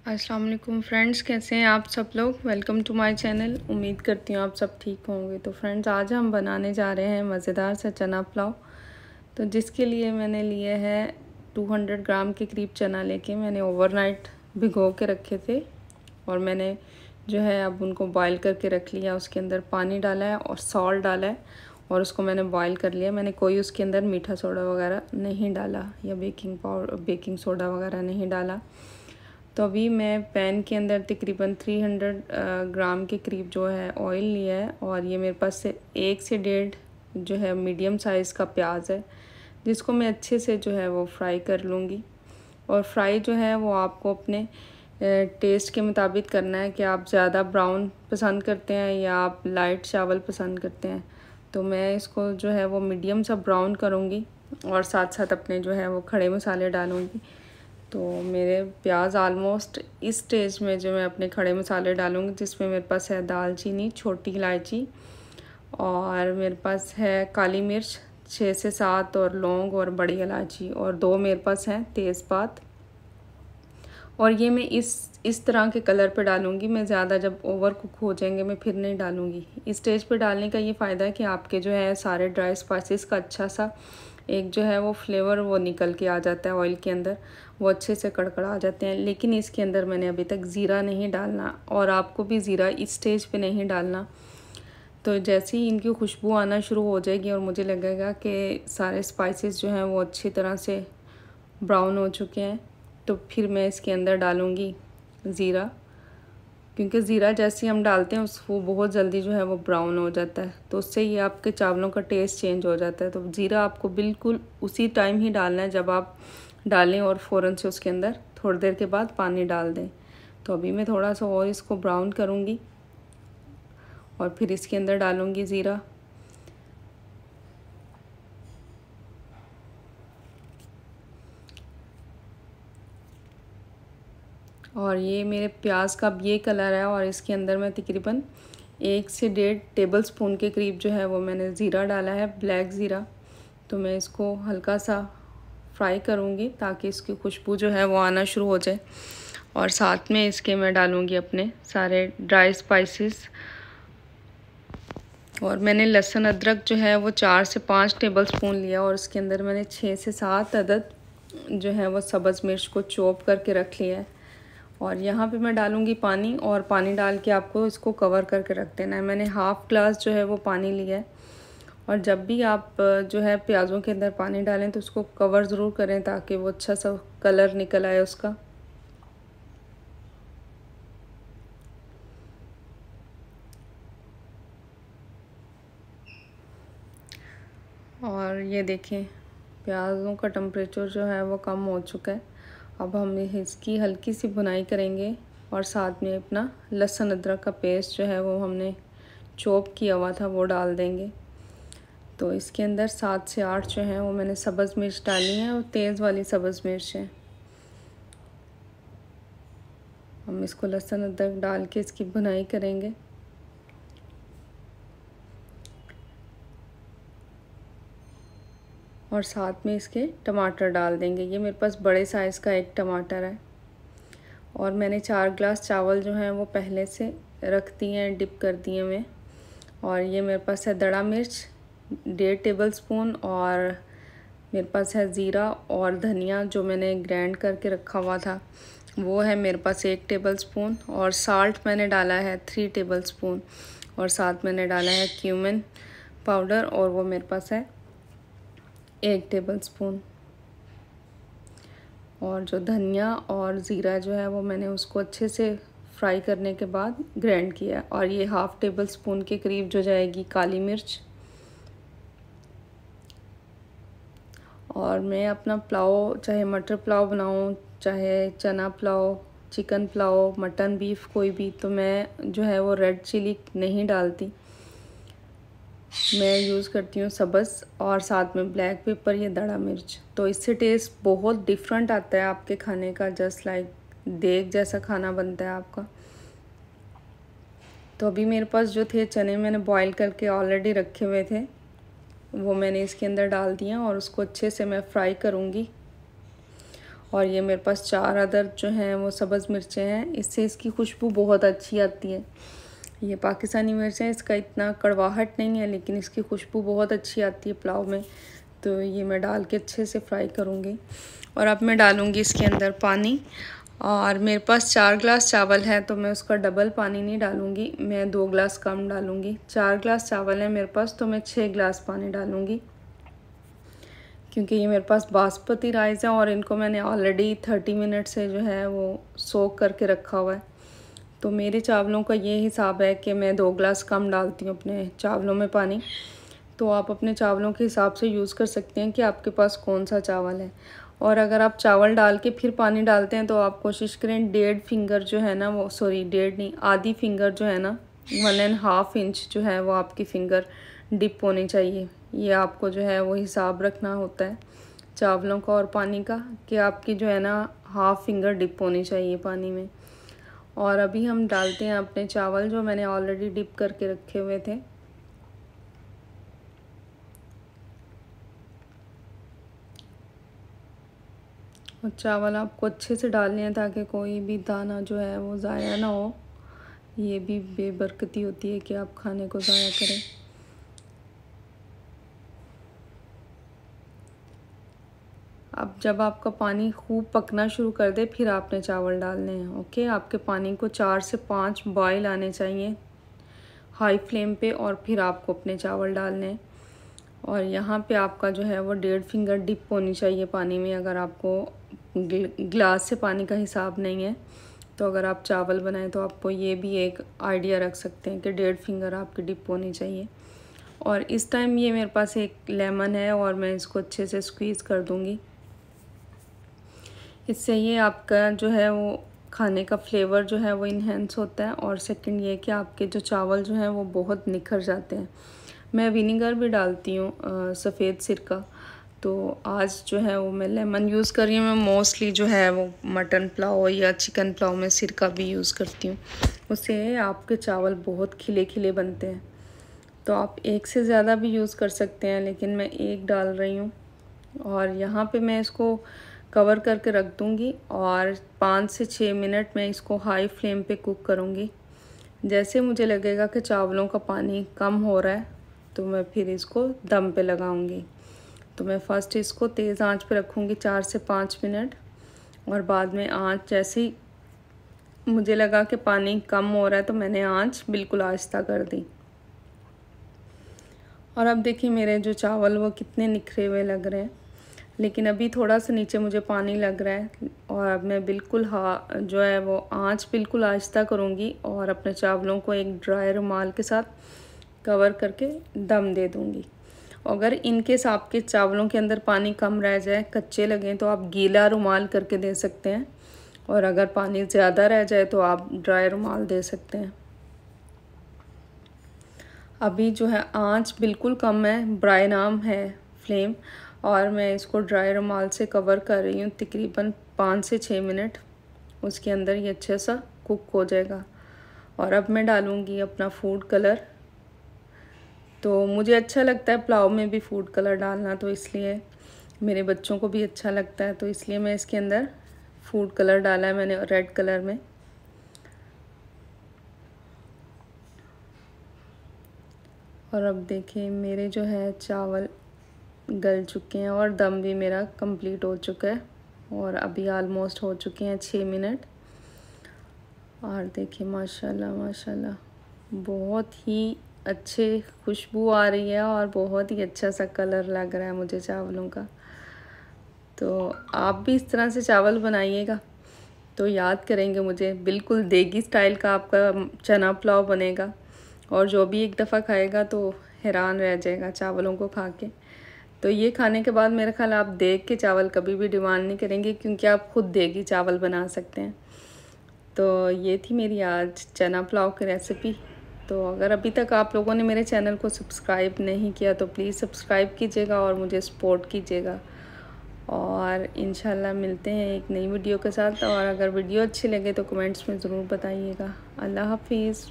अस्सलाम वालेकुम फ्रेंड्स, कैसे हैं आप सब लोग। Welcome to my channel. उम्मीद करती हूँ आप सब ठीक होंगे। तो फ्रेंड्स, आज हम बनाने जा रहे हैं मज़ेदार सा चना पुलाव। तो जिसके लिए मैंने लिए है 200 ग्राम के करीब चना लेके मैंने ओवरनाइट भिगो के रखे थे और मैंने जो है अब उनको बॉईल करके रख लिया। उसके अंदर पानी डाला है और सॉल्ट डाला है और उसको मैंने बॉईल कर लिया। मैंने कोई उसके अंदर मीठा सोडा वगैरह नहीं डाला या बेकिंग सोडा वगैरह नहीं डाला। तो अभी मैं पैन के अंदर तकरीबन 300 ग्राम के करीब जो है ऑयल लिया है और ये मेरे पास से 1 से 1.5 जो है मीडियम साइज़ का प्याज है, जिसको मैं अच्छे से जो है वो फ्राई कर लूँगी। और फ्राई जो है वो आपको अपने टेस्ट के मुताबिक करना है कि आप ज़्यादा ब्राउन पसंद करते हैं या आप लाइट चावल पसंद करते हैं। तो मैं इसको जो है वो मीडियम सा ब्राउन करूँगी और साथ साथ अपने जो है वो खड़े मसाले डालूँगी। तो मेरे प्याज आलमोस्ट इस स्टेज में जो मैं अपने खड़े मसाले डालूँगी, जिसमें मेरे पास है दालचीनी, छोटी इलायची और मेरे पास है काली मिर्च 6 से 7 और लौंग और बड़ी इलायची और 2 मेरे पास हैं तेज़पात। और ये मैं इस तरह के कलर पे डालूँगी। मैं ज़्यादा जब ओवर कुक हो जाएंगे मैं फिर नहीं डालूँगी। इस स्टेज पे डालने का ये फ़ायदा है कि आपके जो है सारे ड्राई स्पाइसेस का अच्छा सा एक जो है वो फ्लेवर वो निकल के आ जाता है ऑयल के अंदर, वो अच्छे से कड़कड़ा आ जाते हैं। लेकिन इसके अंदर मैंने अभी तक ज़ीरा नहीं डालना और आपको भी ज़ीरा इस स्टेज पे नहीं डालना। तो जैसे ही इनकी खुशबू आना शुरू हो जाएगी और मुझे लगेगा कि सारे स्पाइसेस जो हैं वो अच्छी तरह से ब्राउन हो चुके हैं, तो फिर मैं इसके अंदर डालूँगी ज़ीरा, क्योंकि ज़ीरा जैसे ही हम डालते हैं वो बहुत जल्दी जो है वो ब्राउन हो जाता है, तो उससे ये आपके चावलों का टेस्ट चेंज हो जाता है। तो ज़ीरा आपको बिल्कुल उसी टाइम ही डालना है जब आप डालें और फ़ौरन से उसके अंदर थोड़ी देर के बाद पानी डाल दें। तो अभी मैं थोड़ा सा और इसको ब्राउन करूँगी और फिर इसके अंदर डालूँगी ज़ीरा। और ये मेरे प्याज का ये कलर है और इसके अंदर मैं तकरीबन 1 से 1.5 टेबल स्पून के करीब जो है वो मैंने ज़ीरा डाला है, ब्लैक ज़ीरा। तो मैं इसको हल्का सा फ्राई करूँगी ताकि इसकी खुशबू जो है वो आना शुरू हो जाए। और साथ में इसके मैं डालूँगी अपने सारे ड्राई स्पाइसेस। और मैंने लहसुन अदरक जो है वो 4 से 5 टेबल स्पून लिया और इसके अंदर मैंने 6 से 7 अदद जो है वो सब्ज़ मिर्च को चॉप करके रख लिया है। और यहाँ पे मैं डालूँगी पानी और पानी डाल के आपको इसको कवर करके रख देना है। मैंने हाफ़ ग्लास जो है वो पानी लिया है। और जब भी आप जो है प्याज़ों के अंदर पानी डालें तो उसको कवर ज़रूर करें ताकि वो अच्छा सा कलर निकल आए उसका। और ये देखें, प्याज़ों का टेम्परेचर जो है वो कम हो चुका है। अब हम इसकी हल्की सी भुनाई करेंगे और साथ में अपना लहसुन अदरक का पेस्ट जो है वो हमने चॉप किया हुआ था वो डाल देंगे। तो इसके अंदर 7 से 8 जो हैं वो मैंने सब्ज़ मिर्च डाली हैं और तेज़ वाली सब्ज़ मिर्च है। हम इसको लहसुन अदरक डाल के इसकी भुनाई करेंगे। और साथ में इसके टमाटर डाल देंगे। ये मेरे पास बड़े साइज़ का एक टमाटर है। और मैंने 4 ग्लास चावल जो हैं वो पहले से रख दिए हैं, डिप कर दिए मैं। और ये मेरे पास है दड़ा मिर्च 1.5 टेबल स्पून और मेरे पास है ज़ीरा और धनिया जो मैंने ग्राइंड करके रखा हुआ था वो है मेरे पास 1 टेबल स्पून। और साल्ट मैंने डाला है 3 टेबल स्पून और साथ मैंने डाला है क्यूमिन पाउडर और वो मेरे पास है 1 टेबल स्पून। और जो धनिया और ज़ीरा जो है वो मैंने उसको अच्छे से फ्राई करने के बाद ग्राइंड किया। और ये हाफ़ टेबल स्पून के करीब जो जाएगी काली मिर्च। और मैं अपना पुलाव चाहे मटर पुलाव बनाऊं, चाहे चना pulao, chicken pulao, mutton beef कोई भी, तो मैं जो है वो रेड चिली नहीं डालती। मैं यूज़ करती हूँ सब्ज़ और साथ में ब्लैक पेपर या दड़ा मिर्च। तो इससे टेस्ट बहुत डिफरेंट आता है आपके खाने का, जस्ट लाइक देग जैसा खाना बनता है आपका। तो अभी मेरे पास जो थे चने मैंने बॉईल करके ऑलरेडी रखे हुए थे वो मैंने इसके अंदर डाल दिया और उसको अच्छे से मैं फ्राई करूँगी। और ये मेरे पास 4 अदर जो हैं वो सब्ज़ मिर्चें हैं। इससे इसकी खुशबू बहुत अच्छी आती है। ये पाकिस्तानी मिर्च है, इसका इतना कड़वाहट नहीं है लेकिन इसकी खुशबू बहुत अच्छी आती है पुलाव में। तो ये मैं डाल के अच्छे से फ्राई करूँगी। और अब मैं डालूँगी इसके अंदर पानी। और मेरे पास 4 गिलास चावल है तो मैं उसका डबल पानी नहीं डालूँगी, मैं 2 गिलास कम डालूँगी। 4 गिलास चावल है मेरे पास तो मैं 6 गिलास पानी डालूँगी, क्योंकि ये मेरे पास बासमती राइस है और इनको मैंने ऑलरेडी 30 मिनट से जो है वो सोक करके रखा हुआ है। तो मेरे चावलों का ये हिसाब है कि मैं 2 गिलास कम डालती हूँ अपने चावलों में पानी। तो आप अपने चावलों के हिसाब से यूज़ कर सकते हैं कि आपके पास कौन सा चावल है। और अगर आप चावल डाल के फिर पानी डालते हैं तो आप कोशिश करें 1.5 फिंगर जो है ना वो, सॉरी 1.5 नहीं, आधी फिंगर जो है ना, 1.5 इंच जो है वो आपकी फ़िंगर डिप होनी चाहिए। ये आपको जो है वो हिसाब रखना होता है चावलों का और पानी का, कि आपकी जो है ना हाफ़ फिंगर डिप होनी चाहिए पानी में। और अभी हम डालते हैं अपने चावल जो मैंने ऑलरेडी डिप करके रखे हुए थे। और चावल आपको अच्छे से डालने हैं ताकि कोई भी दाना जो है वो ज़ाया ना हो। ये भी बेबरकती होती है कि आप खाने को ज़ाया करें। अब जब आपका पानी खूब पकना शुरू कर दे फिर आपने चावल डालने हैं। ओके, आपके पानी को 4 से 5 बॉयल आने चाहिए हाई फ्लेम पे, और फिर आपको अपने चावल डालने हैं। और यहाँ पे आपका जो है वो 1.5 फिंगर डिप होनी चाहिए पानी में। अगर आपको गिलास से पानी का हिसाब नहीं है तो अगर आप चावल बनाएं तो आपको ये भी एक आइडिया रख सकते हैं कि 1.5 फिंगर आपकी डिप होनी चाहिए। और इस टाइम ये मेरे पास एक लेमन है और मैं इसको अच्छे से स्क्वीज़ कर दूँगी। इससे ये आपका जो है वो खाने का फ्लेवर जो है वो इन्हेंस होता है। और सेकंड ये कि आपके जो चावल जो हैं वो बहुत निखर जाते हैं। मैं विनेगर भी डालती हूँ, सफ़ेद सिरका। तो आज जो है वो मैं लेमन यूज़ कर रही हूँ। मैं मोस्टली जो है वो मटन पुलाव या चिकन पुलाव में सिरका भी यूज़ करती हूँ। उससे आपके चावल बहुत खिले खिले बनते हैं। तो आप एक से ज़्यादा भी यूज़ कर सकते हैं, लेकिन मैं एक डाल रही हूँ। और यहाँ पे मैं इसको कवर करके रख दूँगी और 5 से 6 मिनट मैं इसको हाई फ्लेम पे कुक करूँगी। जैसे मुझे लगेगा कि चावलों का पानी कम हो रहा है तो मैं फिर इसको दम पे लगाऊंगी। तो मैं फ़र्स्ट इसको तेज़ आंच पे रखूँगी 4 से 5 मिनट, और बाद में आंच जैसे ही मुझे लगा कि पानी कम हो रहा है तो मैंने आंच बिल्कुल आहिस्ता कर दी। और अब देखिए मेरे जो चावल वो कितने निखरे हुए लग रहे हैं, लेकिन अभी थोड़ा सा नीचे मुझे पानी लग रहा है। और अब मैं बिल्कुल जो है वो आंच बिल्कुल आहिस्ता करूँगी और अपने चावलों को एक ड्राई रुमाल के साथ कवर करके दम दे दूँगी। अगर इनकेस आपके चावलों के अंदर पानी कम रह जाए, कच्चे लगें, तो आप गीला रुमाल करके दे सकते हैं। और अगर पानी ज़्यादा रह जाए तो आप ड्राई रुमाल दे सकते हैं। अभी जो है आंच बिल्कुल कम है, ब्राई नाम है फ्लेम, और मैं इसको ड्राई रुमाल से कवर कर रही हूँ तकरीबन 5 से 6 मिनट। उसके अंदर ये अच्छे सा कुक हो जाएगा। और अब मैं डालूँगी अपना फूड कलर। तो मुझे अच्छा लगता है पुलाव में भी फूड कलर डालना, तो इसलिए मेरे बच्चों को भी अच्छा लगता है, तो इसलिए मैं इसके अंदर फूड कलर डाला है मैंने रेड कलर में। और अब देखिए मेरे जो है चावल गल चुके हैं और दम भी मेरा कंप्लीट हो चुका है। और अभी ऑलमोस्ट हो चुके हैं 6 मिनट। और देखिए माशाल्लाह माशाल्लाह बहुत ही अच्छे खुशबू आ रही है और बहुत ही अच्छा सा कलर लग रहा है मुझे चावलों का। तो आप भी इस तरह से चावल बनाइएगा तो याद करेंगे मुझे। बिल्कुल देगी स्टाइल का आपका चना पुलाव बनेगा, और जो भी एक दफ़ा खाएगा तो हैरान रह जाएगा चावलों को खा के। तो ये खाने के बाद मेरा ख्याल आप देग के चावल कभी भी डिमांड नहीं करेंगे, क्योंकि आप खुद देगी चावल बना सकते हैं। तो ये थी मेरी आज चना पुलाव की रेसिपी। तो अगर अभी तक आप लोगों ने मेरे चैनल को सब्सक्राइब नहीं किया तो प्लीज़ सब्सक्राइब कीजिएगा और मुझे सपोर्ट कीजिएगा। और इंशाल्लाह मिलते हैं एक नई वीडियो के साथ। और अगर वीडियो अच्छी लगे तो कमेंट्स में ज़रूर बताइएगा। अल्लाह हाफिज़।